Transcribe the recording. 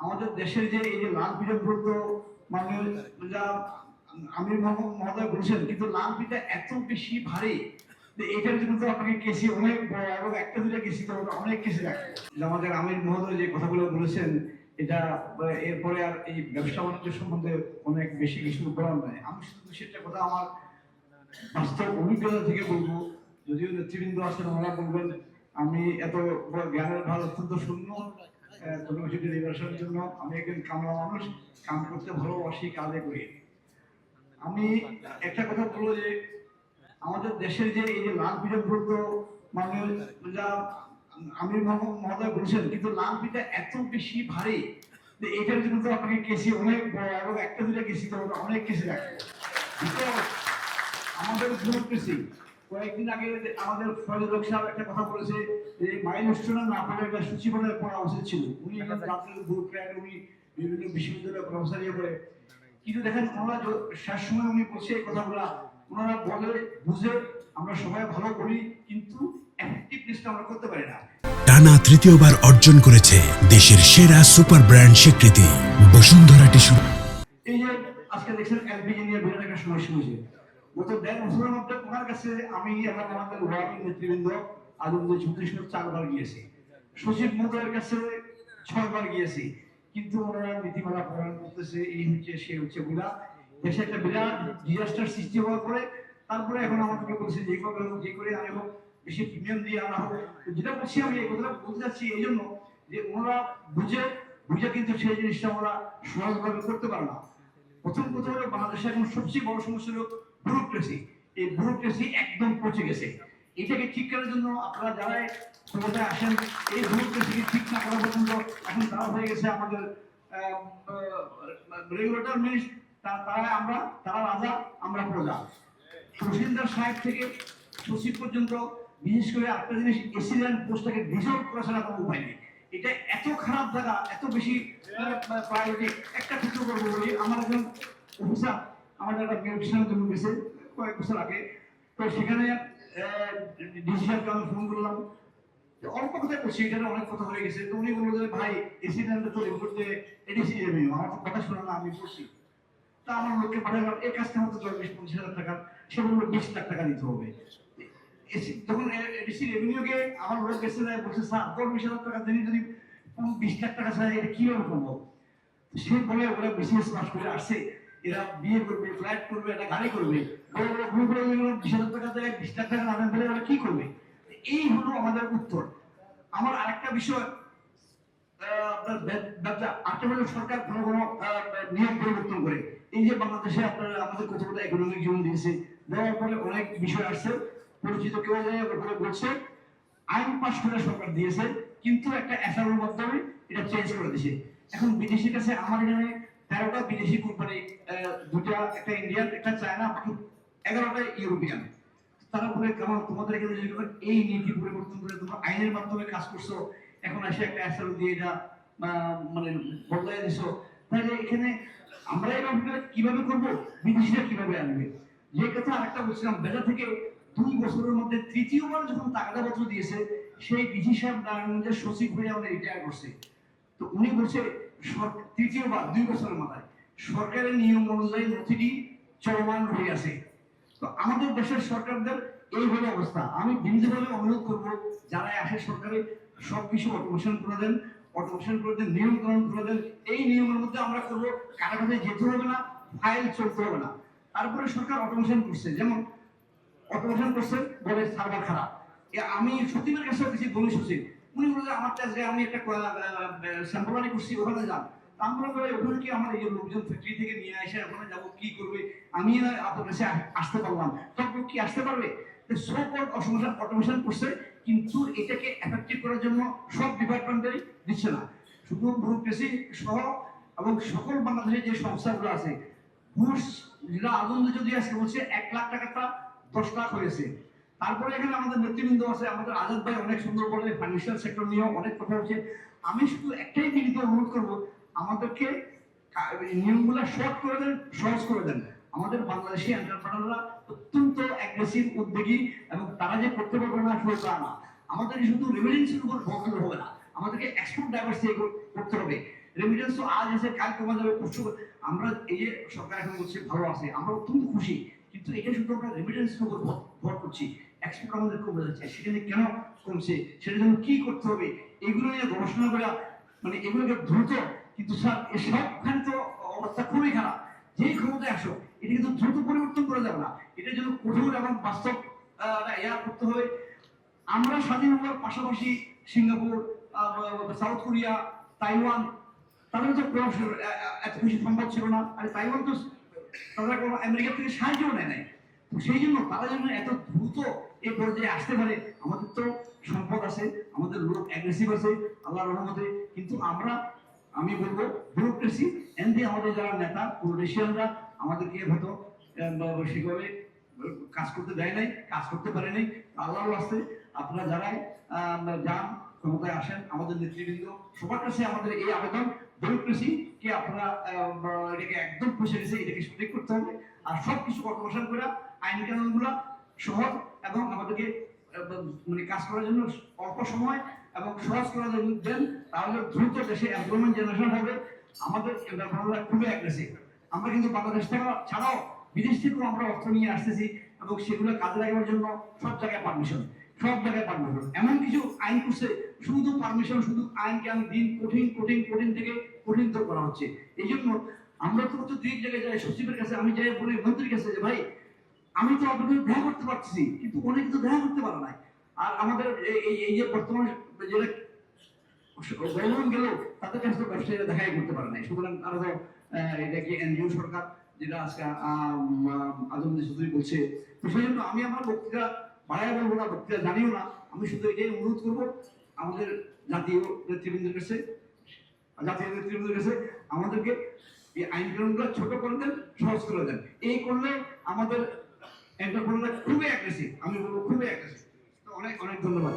আমাদের দেশের যে এই যে লাল পিঠা প্রত মানে যা আমির মহোদয় বলছেন, কিন্তু লাল পিঠা এত বেশি ভারী যে এটার জন্য তো আপনাকে কেসি অনেক বড় এবং একটা দুটা কেসি তো অনেক কেসি রাখবে। আমাদের আমির মহোদয় যে কথাগুলো বলেছেন এটা এরপরে আর এই ব্যবসা বাণিজ্য সম্বন্ধে অনেক বেশি কিছু বলার নয়। আমি শুধু সেটা কথা আমার বাস্তব অভিজ্ঞতা থেকে বলবো, যদিও নেতৃবৃন্দ আছেন ওনারা বলবেন আমি এত জ্ঞানের ভার অত্যন্ত শূন্য কোনো কিছু নির্বাচনের জন্য। আমি একজন কামলা মানুষ, কাম করতে ভালোবাসি, কাজে করি। আমি একটা কথা বলবো যে আমাদের দেশের যে এই যে লাল পিঠা প্রত মানে যা আমির মহোদয় বলছেন, কিন্তু লাল পিঠা এত বেশি ভারী যে এটার জন্য তো আপনাকে কেসি অনেক বড় এবং একটা দুটা কেসি তো অনেক কেসি রাখবে। আমাদের ডেমোক্রেসি কয়েকদিন আগে আমাদের ফজলক সাহেব একটা কথা বলেছে যে মাইল স্টোনা না পড়ে একটা সূচিপত্রে পড়া উচিত ছিল। উনি জাতীয় গ্রুপ উনি বিভিন্ন বিশ্ববিদ্যালয়ে প্রফেসর ইয়ে করে, কিন্তু দেখেন ওনারা শেষ সময় উনি বলছে এই কথাগুলা, ওনারা বলে বুঝে আমরা সবাই ভালো করি কিন্তু এফেক্টিভনেসটা আমরা করতে পারি না। টানা তৃতীয়বার অর্জন করেছে দেশের সেরা সুপার ব্র্যান্ড স্বীকৃতি বসুন্ধরা টিস্যু। এই যে আজকে দেখছেন এলপিজি নিয়ে বিরাট একটা সমস্যা হয়েছে। গত ১.৫ বছরের মধ্যে ওনার কাছে আমি এবং আমাদের ওয়ার্ডের নেতৃবৃন্দ আলমদের ৪বার গিয়েছি, সচিব মহোদয়ের কাছে ৬বার গিয়েছি, কিন্তু ওনারা নীতিমালা প্রণয়ন করতেছে এই হচ্ছে সে হচ্ছে বলে দেশে একটা বিরাট ডিজাস্টার সৃষ্টি হওয়ার পরে তারপরে এখন আমাদেরকে বলছে যে করে আনা হোক, বেশি প্রিমিয়াম দিয়ে আনা হোক। যেটা বলছি আমি এই কথাটা বলতে যাচ্ছি এই জন্য যে ওনারা বুঝে কিন্তু সেই জিনিসটা ওরা সহজভাবে করতে পারে না। প্রথম কথা হলো বাংলাদেশে এখন সবচেয়ে বড় সমস্যা হলো ব্যুরোক্রেসি। এই ব্যুরোক্রেসি একদম পচে গেছে। এটাকে ঠিক করার জন্য আপনারা যারা ক্ষমতায় আসেন এই ব্যুরোক্রেসিকে ঠিক না করা পর্যন্ত এখন তারা হয়ে গেছে আমাদের রেগুলেটর মিনিস্ট, তারা রাজা আমরা প্রজা। তহসিলদার সাহেব থেকে সচিব পর্যন্ত বিশেষ করে একটা জিনিস এসিডেন্ট পোস্টটাকে ডিজলভ করা ছাড়া কোনো উপায় নেই। এটা এত খারাপ জায়গা, এত বেশি প্রায়োরিটি। একটা ক্ষেত্র করবো বলি, আমার একজন অফিসার আমাদের একটা বিউটিশিয়ানের জন্য গেছে কয়েক বছর আগে, তো সেখানে ডিসি সাহেবকে আমি ফোন করলাম, অল্প কথা বলছি, এখানে অনেক কথা হয়ে গেছে। তো উনি বললো যে ভাই এসিডেন্ট তো রিপোর্ট দিয়ে এডিসি যাবে, আমার তো কথা শোনা না, আমি পড়ছি। তা আমার লোককে পাঠালাম, এই কাজটা হতো ৪০-২৫ হাজার টাকা, সে বললো ২০ লাখ টাকা দিতে হবে। যখন এডিসি রেভিনিউকে আমার লোক গেছে বলছে স্যার ২০,০০০ টাকা দিন যদি ২০ লাখ টাকা চাই এটা কিভাবে করবো? সে বলে ওরা বিসিএস পাস করে আসছে, এরা বিয়ে করবে, ফ্ল্যাট করবে, একটা গাড়ি করবে, বড় বড় ভুল করে ২০,০০০ টাকা দেয়, ২০ লাখ টাকা না দিলে ওরা কি করবে? এই হলো আমাদের উত্তর। আমার আরেকটা বিষয়, আপনার ব্যবসা আটটা হলো সরকার কোনো নিয়ম পরিবর্তন করে। এই যে বাংলাদেশে আপনার আমাদের কত কত ইকোনমিক জোন দিয়েছে, দেওয়ার পরে অনেক বিষয় আসছে, পরিচিত কেউ যায় বলছে আইন পাশ করে সরকার দিয়েছে, কিন্তু একটা এসআরওর মাধ্যমে এটা চেঞ্জ করে দিয়েছে। এখন বিদেশির কাছে আমার এখানে ১৩টা বিদেশি কোম্পানি, দুটা, একটা ইন্ডিয়ান, একটা চায়না, বাকি ১১টা ইউরোপিয়ান। তারা বলে কেমন তোমাদের এখানে যদি এই নীতি পরিবর্তন করে তোমরা আইনের মাধ্যমে কাজ করছো, এখন এসে একটা এসআরও দিয়ে এটা মানে বদলাই দিছো, তাহলে এখানে আমরা এভাবে কিভাবে করবো, বিদেশিরা কিভাবে আনবে? যে কথা আরেকটা বলছিলাম, বেলা থেকে ২ বছরের মধ্যে তৃতীয়বার যখন তাগাদাপত্র দিয়েছে, সেই ডিসি সাহেব নারায়ণগঞ্জের সচিব হয়ে আমাদের রিটায়ার করছে। তো উনি বলছে তৃতীয়বার ২ বছরের মাথায় সরকারের নিয়ম অনুযায়ী নথিটি চলমান রয়ে আছে। তো আমাদের দেশের সরকারদের এই হলো অবস্থা। আমি বিনীতভাবে অনুরোধ করবো যারা আসে সরকারে সবকিছু অটোমেশন করে দেন, নিয়ম কানুন করে দেন। এই নিয়মের মধ্যে আমরা করবো কারাগারে যেতে হবে না, ফাইল চলতে হবে না। তারপরে সরকার অটোমেশন করছে, যেমন অটোমেশন করছে বলে সার্ভার খারাপ। আমি সচিবের কাছে কিছু বলি, সচিব উনি বললেন আমার কাছে আমি একটা স্যাম্পল আনি করছি, ওখানে যান। আমরা বলে ওখানে কি আমার এই লোকজন ফ্যাক্টরি থেকে নিয়ে আসে ওখানে যাবো, কি করবে? আমি আপনার কাছে আসতে পারলাম, তখন কি আসতে পারবে? অটোমেশন করছে, কিন্তু এটাকে এফেক্টিভ করার জন্য সব ডিপার্টমেন্টেই দিচ্ছে না, শুধু ব্যুরোক্রেসি সহ এবং সকল বাংলাদেশের যে সংস্থাগুলো আছে ঘুষ, যেটা আনন্দ যদি আজকে বলছে ১ লাখ টাকাটা ১০ লাখ হয়েছে। তারপরে এখানে আমাদের নেতৃবৃন্দ আছে, আমাদের আজাদ ভাই অনেক সুন্দর বলে ফাইন্যান্সিয়াল সেক্টর নিয়ে অনেক কথা হচ্ছে। আমি শুধু একটাই বিনীত অনুরোধ করবো, আমাদেরকে নিয়মগুলো শর্ট করে দেন, সহজ করে দেন। আমাদের বাংলাদেশি এন্টারপ্রেনাররা অত্যন্ত অ্যাগ্রেসিভ, উদ্যোগী, এবং তারা যে করতে পারবে না শুধু তা না, আমাদের শুধু রেভিনিউর উপর ভরসা হবে না, আমাদেরকে এক্সপোর্ট ডাইভার্সিটি করতে হবে। রেমিটেন্স তো আজ আছে কাল কমা যাবে পরশু। আমরা এই যে সরকার এখন বলছে ভালো আছে, আমরা অত্যন্ত খুশি, কিন্তু এটা শুধু আমরা রেমিটেন্সের উপর ভর করছি, এক্সপোর্ট আমাদের কমে যাচ্ছে। সেখানে কেন কমছে, সেটার জন্য কি করতে হবে, এগুলো নিয়ে গবেষণা করে মানে এগুলোকে দ্রুত, কিন্তু স্যার এসবখানে তো অবস্থা খুবই খারাপ। যেই ক্ষমতায় আসো এটা কিন্তু দ্রুত পরিবর্তন করা যাবে না, এটার জন্য কঠোর এবং বাস্তব ইয়া করতে হবে। আমরা স্বাধীন হওয়ার পাশাপাশি সিঙ্গাপুর, সাউথ কোরিয়া, তাইওয়ান, তাদের তো এত বেশি সম্ভব ছিল না। আর তাইওয়ান তো তারা কোনো আমেরিকা থেকে সাহায্যও নেয় নাই। তো সেই জন্য তারা যেন এত দ্রুত এই পর্যায়ে আসতে পারে, আমাদের তো সম্পদ আছে, আমাদের লোক অ্যাগ্রেসিভ আছে আল্লাহর রহমতে, কিন্তু আমি বলবো ব্যুরোক্রেসি এন্ড আমাদের যারা নেতা পলিটিশিয়ানরা আমাদেরকে হয়তো সেভাবে কাজ করতে দেয় নাই, কাজ করতে পারে নাই। আল্লাহর রাস্তায় আপনারা যারাই যান ক্ষমতায় আসেন, আমাদের নেতৃবৃন্দ সবার কাছে আমাদের এই আবেদন, ব্যুরোক্রেসি কে আপনারা এটাকে একদম পুষে গেছে, এটাকে সঠিক করতে হবে। আর সবকিছু অটোমেশন করে আইন কানুনগুলো সহজ এবং আমাদেরকে মানে কাজ করার জন্য অল্প সময় এবং সহজ করার জন্য দেন, তাহলে দ্রুত দেশে এমপ্লয়মেন্ট জেনারেশন হবে। আমাদের এন্টারপ্রেনাররা খুবই অ্যাগ্রেসিভ। আমরা কিন্তু বাংলাদেশ থেকে ছাড়াও বিদেশ থেকেও আমরা অর্থ নিয়ে আসতেছি এবং সেগুলো কাজে লাগানোর জন্য সব জায়গায় পারমিশন, সব জায়গায় পারমিশন। এমন কিছু আইন করছে শুধু পারমিশন, শুধু আইনকে আমি দিন কঠিন কঠিন কঠিন থেকে কঠিনতর করা হচ্ছে। এই জন্য আমরা তো দুই জায়গায় যাই, সচিবের কাছে আমি যাই, বলি মন্ত্রীর কাছে যে ভাই আমি তো আপনাদের দেখা করতে পারছি, কিন্তু অনেকে তো দেখা করতে পারে নাই। আর আমাদের এই যে বর্তমান যেটা গভর্নমেন্ট গেল তাদের কাছে তো ব্যবসায়ীরা দেখাই করতে পারে নাই। সুতরাং তারা তো এটা কি এনজিও সরকার, যেটা আজকে আজম চৌধুরী বলছে। তো সেই জন্য আমি আমার বক্তৃতা বাড়াই বলবো না, বক্তৃতা জানিও না, আমি শুধু এটাই অনুরোধ করবো আমাদের জাতীয় নেতৃবৃন্দের কাছে, আমাদেরকে এই আইন কানুনগুলো ছোট করে দেন, সহজ করে দেন। এই করলে আমাদের এন্টারপ্রেনাররা খুবই অ্যাগ্রেসিভ, আমি বলবো খুবই অ্যাগ্রেসিভ। তো অনেক অনেক ধন্যবাদ।